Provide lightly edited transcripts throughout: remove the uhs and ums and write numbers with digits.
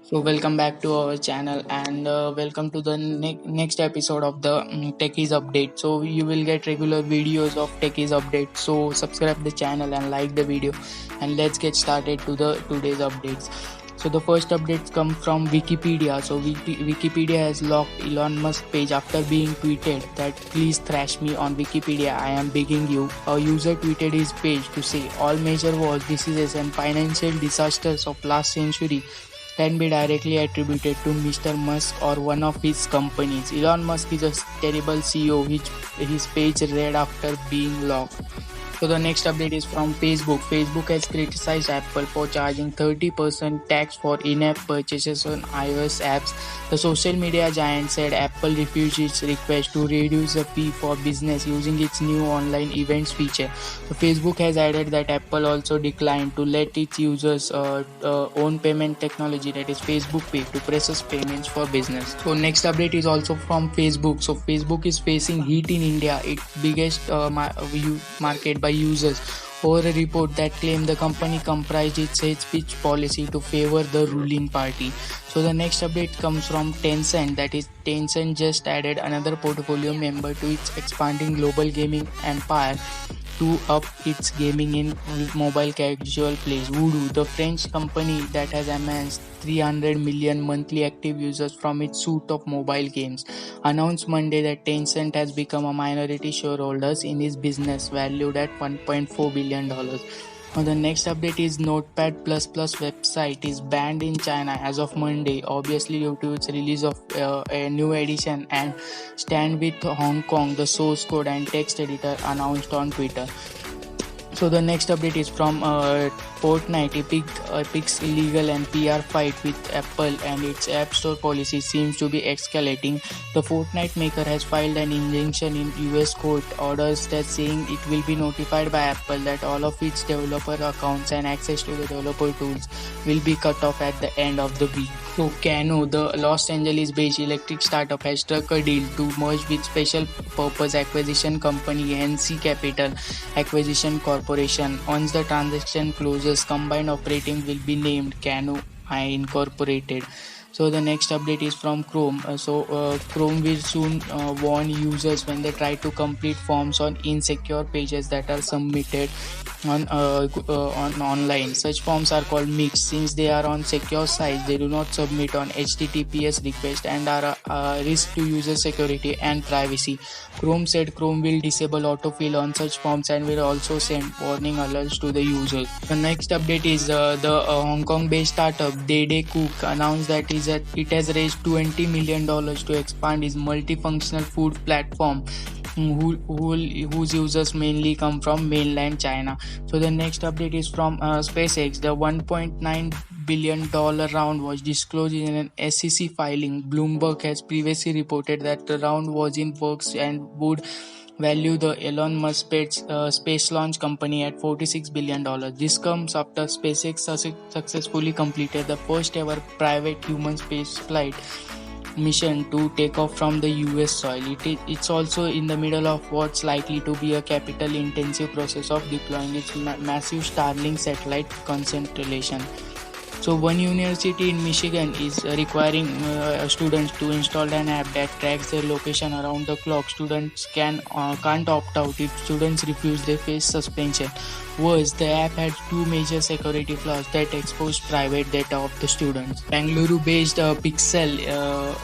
So welcome back to our channel and welcome to the next episode of the Techies update. So you will get regular videos of Techies update. So subscribe the channel and like the video, and let's get started to the today's updates. So the first updates come from Wikipedia. So Wikipedia has locked Elon Musk page after being tweeted that please thrash me on Wikipedia. I am begging you. A user tweeted his page to say all major wars, diseases and financial disasters of last century can be directly attributed to Mr. Musk or one of his companies. Elon Musk is a terrible CEO, which his page read after being locked. So the next update is from Facebook. Facebook has criticized Apple for charging 30% tax for in-app purchases on iOS apps. The social media giant said Apple refused its request to reduce the fee for business using its new online events feature. So Facebook has added that Apple also declined to let its users own payment technology, that is Facebook Pay, to process payments for business. So next update is also from Facebook. So Facebook is facing heat in India, its biggest market, by users over a report that claimed the company comprised its hate speech policy to favor the ruling party. So the next update comes from Tencent, that is Tencent just added another portfolio member to its expanding global gaming empire to up its gaming in mobile casual plays. Voodoo, the French company that has amassed 300 million monthly active users from its suite of mobile games, announced Monday that Tencent has become a minority shareholder in its business, valued at $1.4 billion. Now the next update is Notepad++ website is banned in China as of Monday, obviously due to its release of a new edition and stand with Hong Kong. The source code and text editor announced on Twitter. So the next update is from Fortnite. Epic's illegal and PR fight with Apple and its App Store policy seems to be escalating. The Fortnite maker has filed an injunction in US court orders that saying it will be notified by Apple that all of its developer accounts and access to the developer tools will be cut off at the end of the week. So Cano, the Los Angeles-based electric startup, has struck a deal to merge with special purpose acquisition company NC Capital Acquisition Corporation. Once the transaction closes, combined operating will be named Cano Incorporated. So the next update is from Chrome. Chrome will soon warn users when they try to complete forms on insecure pages that are submitted on online. Such forms are called mixed. Since they are on secure sites, they do not submit on HTTPS request and are a risk to user security and privacy. Chrome said Chrome will disable autofill on such forms and will also send warning alerts to the users. The next update is the Hong Kong-based startup Dede Cook announced that it has raised $20 million to expand its multifunctional food platform, whose users mainly come from mainland China. So the next update is from SpaceX. The $1.9 billion round was disclosed in an SEC filing. Bloomberg has previously reported that the round was in works and would value the Elon Musk space launch company at $46 billion. This comes after SpaceX successfully completed the first ever private human space flight mission to take off from the US soil. It's also in the middle of what's likely to be a capital intensive process of deploying its massive Starlink satellite constellation. So one university in Michigan is requiring students to install an app that tracks their location around the clock. Students can't opt out. If students refuse, they face suspension. Worse, the app had two major security flaws that exposed private data of the students. Bangalore-based Pixel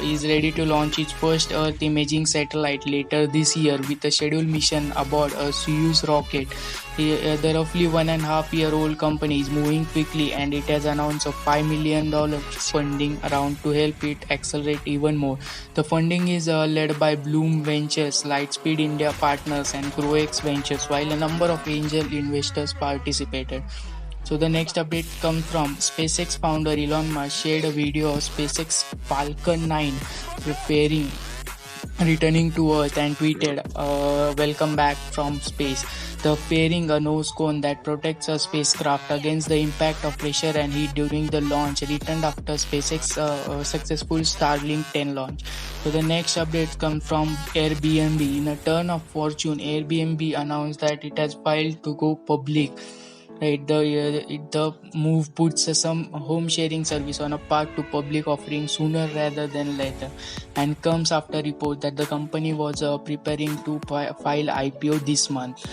is ready to launch its first Earth imaging satellite later this year with a scheduled mission aboard a Soyuz rocket. The roughly 1.5-year-old company is moving quickly, and it has announced a $5 million funding round to help it accelerate even more. The funding is led by Bloom Ventures, Lightspeed India Partners and GrowX Ventures, while a number of angel investors participated. So the next update comes from SpaceX founder Elon Musk shared a video of SpaceX Falcon 9 returning to Earth and tweeted, "Welcome back from space." The fairing a nose cone that protects a spacecraft against the impact of pressure and heat during the launch returned after SpaceX successful Starlink 10 launch. So the next update comes from Airbnb. In a turn of fortune, Airbnb announced that it has filed to go public right? The move puts some home sharing service on a path to public offering sooner rather than later, and comes after report that the company was preparing to file IPO this month.